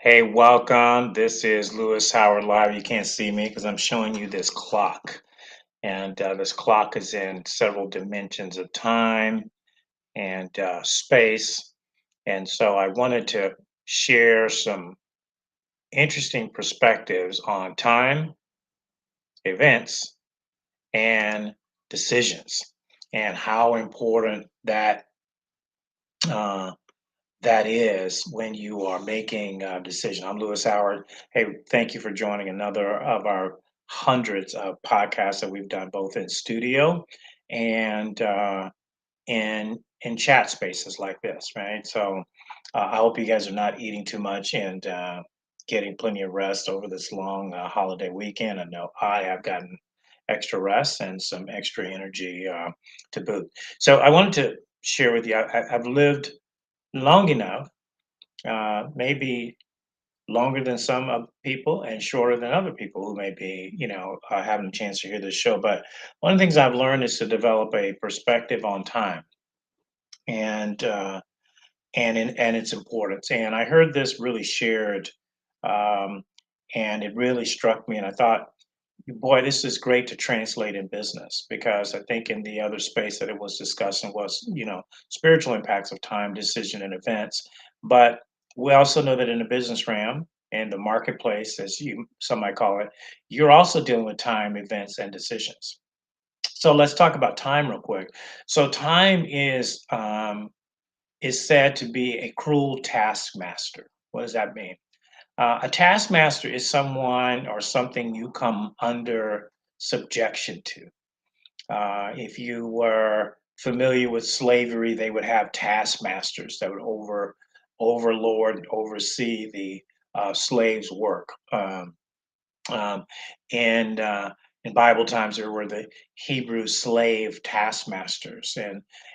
Hey, welcome. This is Lewis Howard Live. You can't see me because I'm showing you this clock. And this clock is in several dimensions of time and space. And so I wanted to share some interesting perspectives on time, events, and decisions, and how important uh, that is when you are making a decision. I'm Lewis Howard. Hey, thank you for joining another of our hundreds of podcasts that we've done both in studio and in chat spaces like this, right? So I hope you guys are not eating too much and getting plenty of rest over this long holiday weekend. I know I have gotten extra rest and some extra energy to boot. So I wanted to share with you. I've lived long enough, maybe longer than some people and shorter than other people who may be, having a chance to hear this show. But one of the things I've learned is to develop a perspective on time and and its importance. And I heard this really shared, um, and it really struck me. And I thought, boy, this is great to translate in business because I think in the other space that it was discussing was, spiritual impacts of time, decision, and events. But we also know that in the business realm and the marketplace, as you some might call it, you're also dealing with time, events, and decisions. So let's talk about time real quick. So time is said to be a cruel taskmaster. What does that mean? A taskmaster is someone or something you come under subjection to. If you were familiar with slavery, they would have taskmasters that would overlord, oversee the slaves' work. Um, and in Bible times, there were the Hebrew slave taskmasters,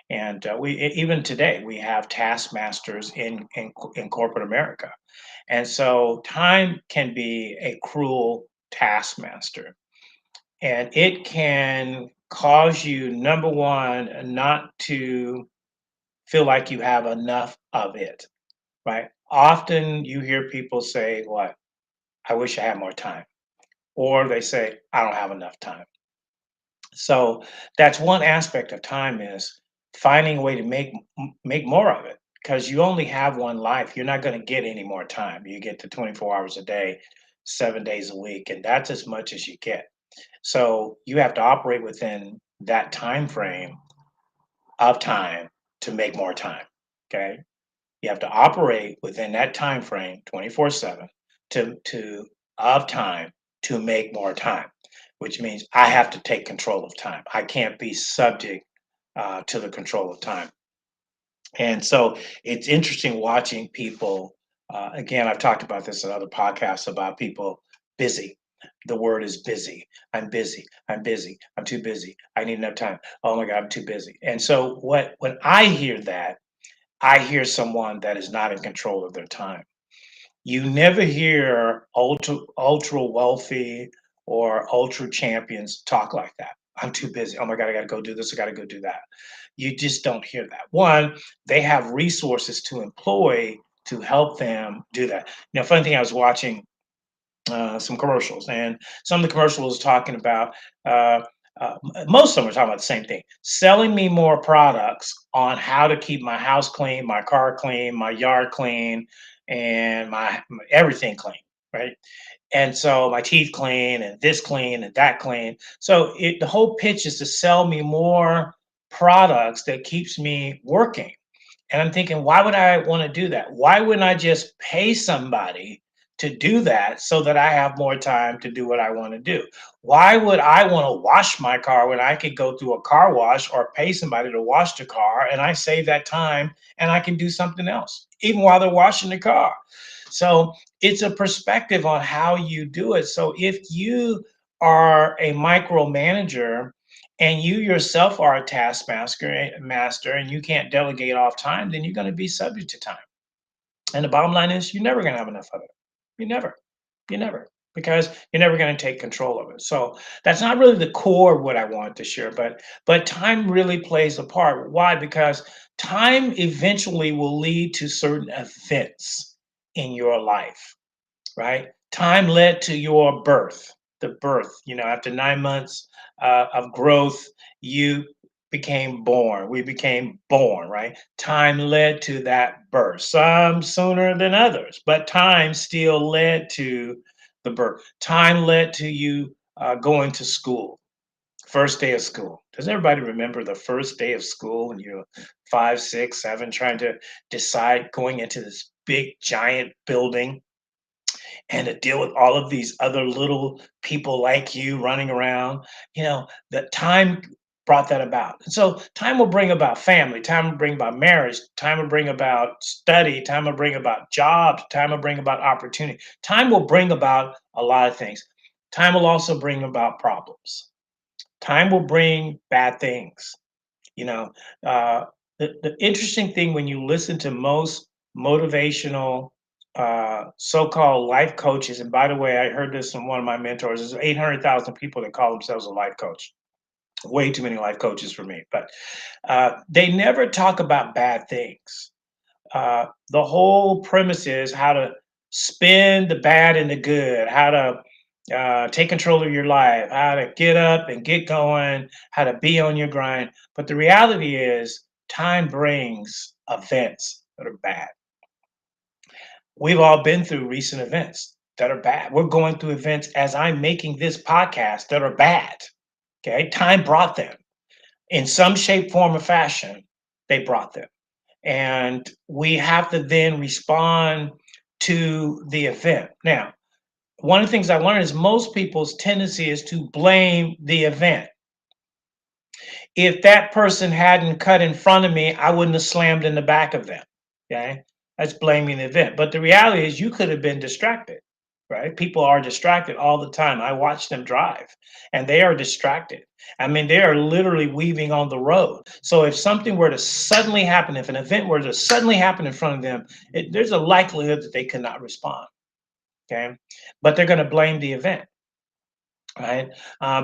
and even today we have taskmasters in corporate America, and so time can be a cruel taskmaster, and it can cause you, number one, not to feel like you have enough of it. Right? Often you hear people say, "What? I wish I had more time." Or they say, "I don't have enough time." So that's one aspect of time is finding a way to make more of it because you only have one life. You're not going to get any more time. You get to 24 hours a day, 7 days a week, and that's as much as you get. So you have to operate within that time frame of time to make more time. Okay. You have to operate within that time frame 24/7 to of time to make more time, which means I have to take control of time. I can't be subject to the control of time. And so it's interesting watching people. Again, I've talked about this in other podcasts about people busy. The word is busy. I'm busy. I'm busy. I'm too busy. I need enough time. Oh my God, I'm too busy. And so when I hear that, I hear someone that is not in control of their time. You never hear ultra wealthy or ultra champions talk like that. I'm too busy. Oh my God, I got to go do this. I got to go do that. You just don't hear that. One, they have resources to employ to help them do that. Funny thing, I was watching some commercials, and some of the commercials talking about uh, most of them are talking about the same thing: selling me more products on how to keep my house clean, my car clean, my yard clean, and my everything clean, right? And so my teeth clean, and this clean, and that clean. So the whole pitch is to sell me more products that keeps me working. And I'm thinking, why would I want to do that? Why wouldn't I just pay somebody to do that so that I have more time to do what I want to do? Why would I want to wash my car when I could go through a car wash or pay somebody to wash the car and I save that time and I can do something else, even while they're washing the car? So it's a perspective on how you do it. So if you are a micromanager and you yourself are a master and you can't delegate off time, then you're going to be subject to time. And the bottom line is you're never going to have enough of it. You never, you never, because you're never going to take control of it. So that's not really the core of what I want to share, but time really plays a part. Why? Because time eventually will lead to certain events in your life. right? Time led to your birth, the birth. After 9 months of growth, you became born. We became born, right? Time led to that birth. Some sooner than others, but time still led to the birth. Time led to you going to school. First day of school. Does everybody remember the first day of school when you're 5, 6, 7, trying to decide going into this big giant building and to deal with all of these other little people like you running around? The time brought that about. And so time will bring about family, time will bring about marriage, time will bring about study, time will bring about jobs, time will bring about opportunity. Time will bring about a lot of things. Time will also bring about problems. Time will bring bad things. You know, uh, the interesting thing when you listen to most motivational so-called life coaches, and by the way, I heard this from one of my mentors. There's 800,000 people that call themselves a life coach. Way too many life coaches for me, but they never talk about bad things. The whole premise is how to spin the bad and the good, how to take control of your life, how to get up and get going, how to be on your grind. But the reality is, time brings events that are bad. We've all been through recent events that are bad. We're going through events as I'm making this podcast that are bad. Okay. Time brought them in some shape, form, or fashion. They brought them. And we have to then respond to the event. Now, one of the things I learned is most people's tendency is to blame the event. If that person hadn't cut in front of me, I wouldn't have slammed in the back of them. Okay. That's blaming the event. But the reality is, you could have been distracted, right? People are distracted all the time. I watch them drive and they are distracted. I mean, they are literally weaving on the road. So if something were to suddenly happen, if an event were to suddenly happen in front of them, there's a likelihood that they could not respond. Okay. But they're going to blame the event, right?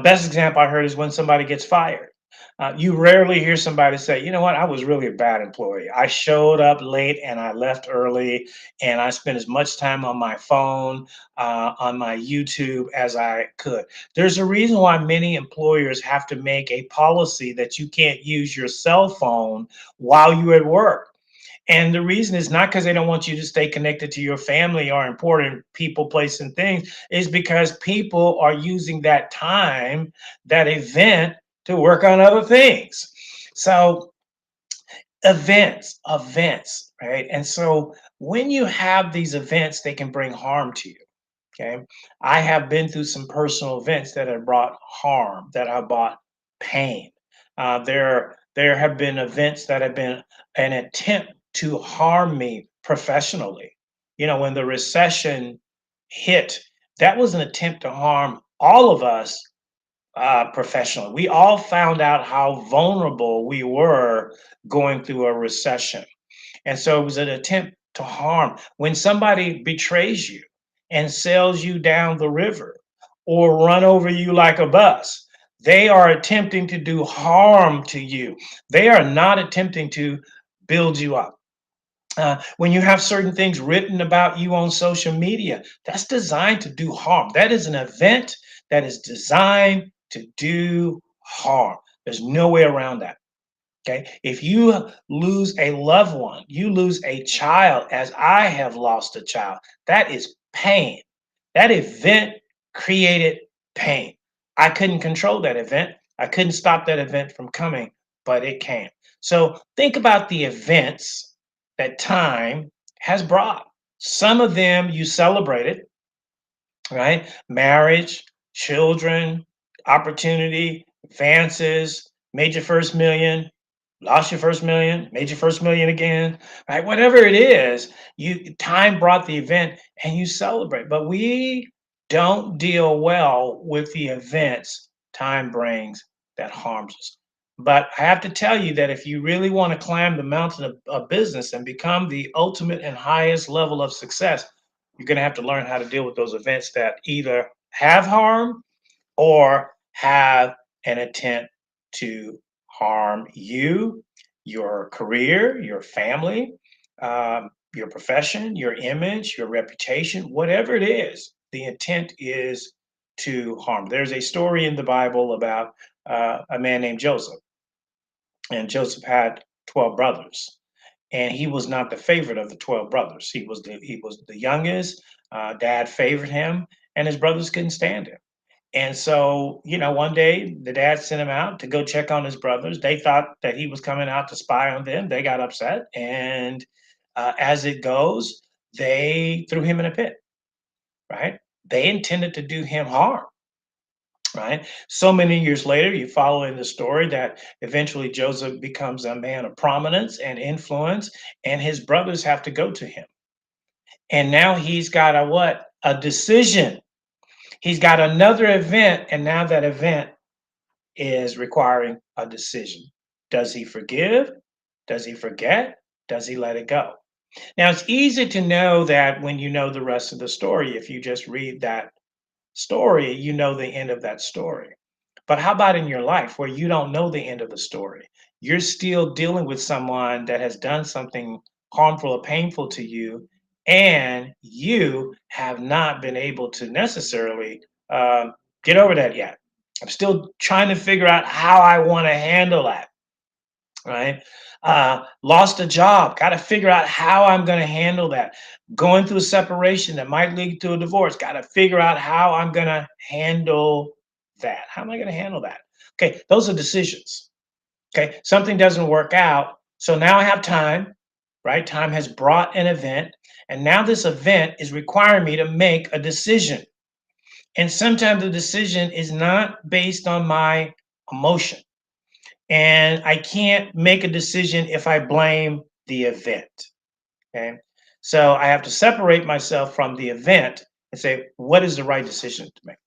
Best example I heard is when somebody gets fired. You rarely hear somebody say, "You know what? I was really a bad employee. I showed up late and I left early, and I spent as much time on my phone, on my YouTube as I could." There's a reason why many employers have to make a policy that you can't use your cell phone while you're at work. And the reason is not because they don't want you to stay connected to your family or important people, place, and things, is because people are using that time, that event, to work on other things. So events, right? And so when you have these events, they can bring harm to you. Okay. I have been through some personal events that have brought harm, that have brought pain. There have been events that have been an attempt to harm me professionally. When the recession hit, that was an attempt to harm all of us professionally. We all found out how vulnerable we were going through a recession. And so it was an attempt to harm. When somebody betrays you and sells you down the river or run over you like a bus, they are attempting to do harm to you. They are not attempting to build you up. When you have certain things written about you on social media, that's designed to do harm. That is an event that is designed to do harm. There's no way around that. Okay. If you lose a loved one, you lose a child, as I have lost a child, that is pain. That event created pain. I couldn't control that event. I couldn't stop that event from coming, but it came. So think about the events that time has brought. Some of them you celebrated, right? Marriage, children, opportunity, advances, made your first million, lost your first million, made your first million again, right? Whatever it is, time brought the event and you celebrate. But we don't deal well with the events time brings that harms us. But I have to tell you that if you really want to climb the mountain of business and become the ultimate and highest level of success, you're going to have to learn how to deal with those events that either have harm or have an intent to harm you, your career, your family, your profession, your image, your reputation, whatever it is, the intent is to harm. There's a story in the Bible about a man named Joseph, and Joseph had 12 brothers, and he was not the favorite of the 12 brothers. He was the youngest. Dad favored him, and his brothers couldn't stand him. And so, one day the dad sent him out to go check on his brothers. They thought that he was coming out to spy on them. They got upset. And as it goes, they threw him in a pit, right? They intended to do him harm, right? So many years later, you follow in the story that eventually Joseph becomes a man of prominence and influence, and his brothers have to go to him. And now he's got a what? A decision. He's got another event, and now that event is requiring a decision. Does he forgive? Does he forget? Does he let it go? Now, it's easy to know that when you know the rest of the story. If you just read that story, you know the end of that story. But how about in your life where you don't know the end of the story? You're still dealing with someone that has done something harmful or painful to you, and you have not been able to necessarily get over that yet. I'm still trying to figure out how I want to handle that, right? Lost a job, got to figure out how I'm going to handle that. Going through a separation that might lead to a divorce, got to figure out how I'm going to handle that. How am I going to handle that? Okay, those are decisions. Okay, something doesn't work out. So now I have time, right? Time has brought an event, and now this event is requiring me to make a decision. And sometimes the decision is not based on my emotion. And I can't make a decision if I blame the event. Okay. So I have to separate myself from the event and say, what is the right decision to make?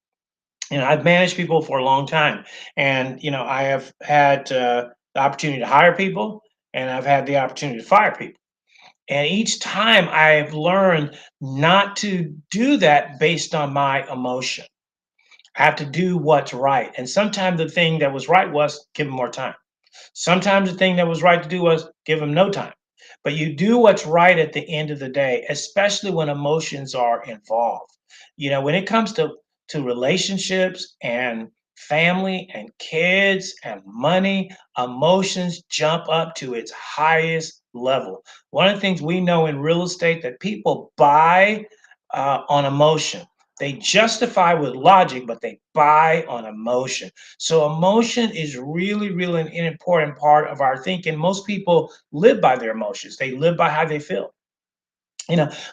I've managed people for a long time. And, I have had the opportunity to hire people, and I've had the opportunity to fire people. And each time I've learned not to do that based on my emotion. I have to do what's right. And sometimes the thing that was right was give them more time. Sometimes the thing that was right to do was give them no time. But you do what's right at the end of the day, especially when emotions are involved. When it comes to relationships and family and kids and money, emotions jump up to its highest level. One of the things we know in real estate that people buy on emotion. They justify with logic, but they buy on emotion. So emotion is really, really an important part of our thinking. Most people live by their emotions. They live by how they feel.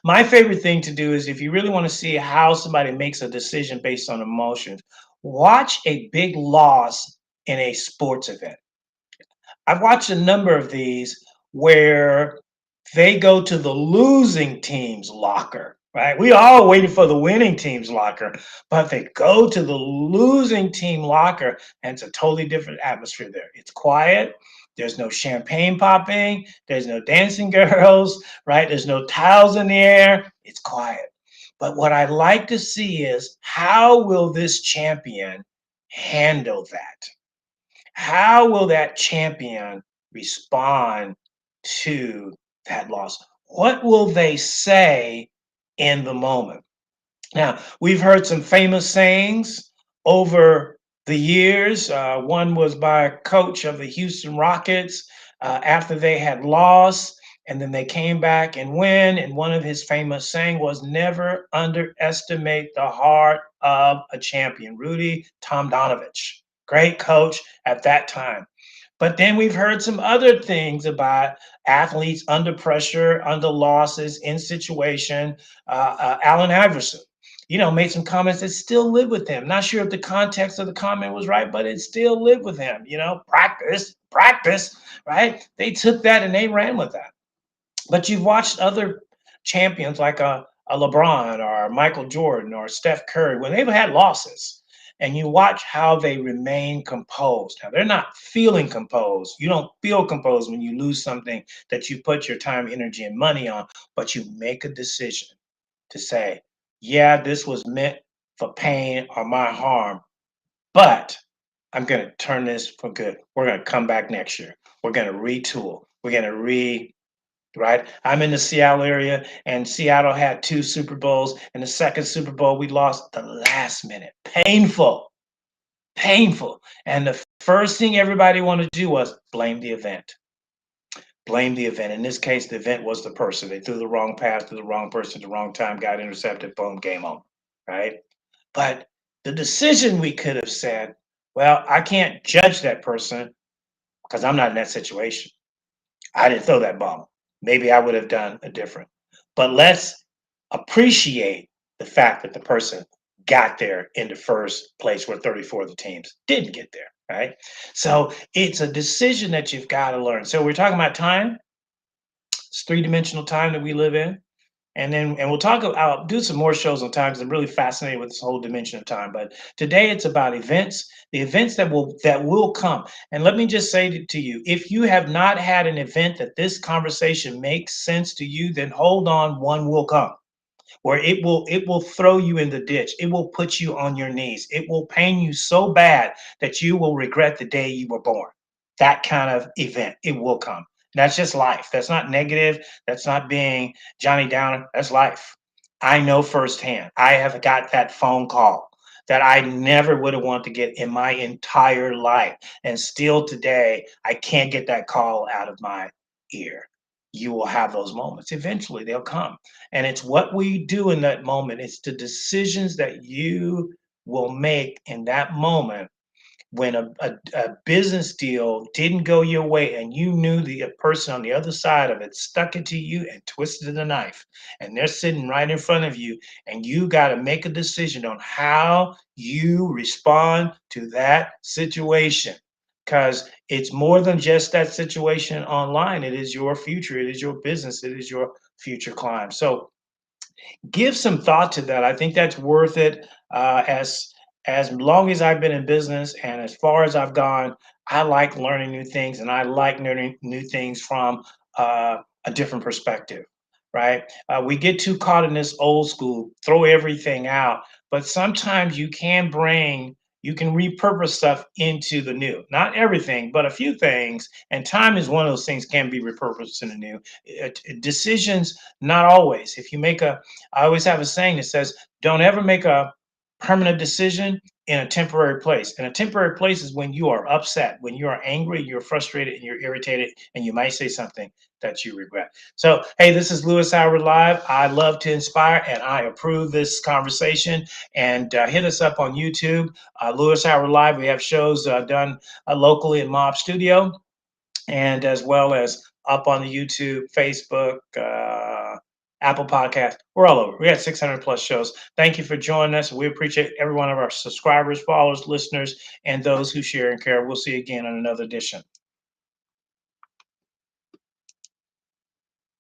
My favorite thing to do is if you really want to see how somebody makes a decision based on emotions, watch a big loss in a sports event. I've watched a number of these where they go to the losing team's locker, right? We all waiting for the winning team's locker, but they go to the losing team locker, and it's a totally different atmosphere there. It's quiet. There's no champagne popping. There's no dancing girls, right? There's no towels in the air. It's quiet. But what I'd like to see is how will this champion handle that? How will that champion respond to that loss? What will they say in the moment? Now, we've heard some famous sayings over the years. One was by a coach of the Houston Rockets after they had lost, and then they came back and win. And one of his famous saying was, "Never underestimate the heart of a champion." Rudy Tomjanovich, great coach at that time. But then we've heard some other things about athletes under pressure, under losses, in situation. Allen Iverson, made some comments that still live with him. Not sure if the context of the comment was right, but it still lived with him. Practice, practice, right? They took that and they ran with that. But you've watched other champions like a LeBron or Michael Jordan or Steph Curry when they've had losses, and you watch how they remain composed. Now, they're not feeling composed. You don't feel composed when you lose something that you put your time, energy, and money on, but you make a decision to say, yeah, this was meant for pain or my harm, but I'm going to turn this for good. We're going to come back next year. We're going to retool. We're going to right? I'm in the Seattle area, and Seattle had two Super Bowls. And the second Super Bowl, we lost the last minute. Painful, painful. And the first thing everybody wanted to do was blame the event. Blame the event. In this case, the event was the person. They threw the wrong pass to the wrong person at the wrong time, got intercepted, boom, game on, right? But the decision we could have said, well, I can't judge that person because I'm not in that situation. I didn't throw that ball. Maybe I would have done a different. But let's appreciate the fact that the person got there in the first place where 34 of the teams didn't get there, right? So it's a decision that you've got to learn. So we're talking about time. It's three-dimensional time that we live in. And we'll talk about, I'll do some more shows on time because I'm really fascinated with this whole dimension of time. But today it's about events, the events that will come. And let me just say to you, if you have not had an event that this conversation makes sense to you, then hold on, one will come where it will throw you in the ditch. It will put you on your knees. It will pain you so bad that you will regret the day you were born. That kind of event, it will come. That's just life. That's not negative. That's not being Johnny Downer. That's life. I know firsthand. I have got that phone call that I never would have wanted to get in my entire life. And still today, I can't get that call out of my ear. You will have those moments. Eventually, they'll come. And it's what we do in that moment. It's the decisions that you will make in that moment when a business deal didn't go your way and you knew the person on the other side of it stuck it to you and twisted the knife and they're sitting right in front of you and you got to make a decision on how you respond to that situation because it's more than just that situation online. It is your future, it is your business, it is your future climb. So give some thought to that. I think that's worth it. As long as I've been in business and as far as I've gone, I like learning new things and I like learning new things from a different perspective. Right? We get too caught in this old school, throw everything out, but sometimes you can repurpose stuff into the new. Not everything, but a few things. And time is one of those things can be repurposed in the new. Decisions, not always. If you make a I always have a saying that says, don't ever make a permanent decision in a temporary place. And a temporary place is when you are upset, when you are angry, you're frustrated, and you're irritated, and you might say something that you regret. So, hey, this is Lewis Howard Live. I love to inspire, and I approve this conversation. And hit us up on YouTube, Lewis Howard Live. We have shows done locally in Mob Studio and as well as up on the YouTube, Facebook, Apple Podcast. We're all over. We got 600 plus shows. Thank you for joining us. We appreciate every one of our subscribers, followers, listeners, and those who share and care. We'll see you again on another edition.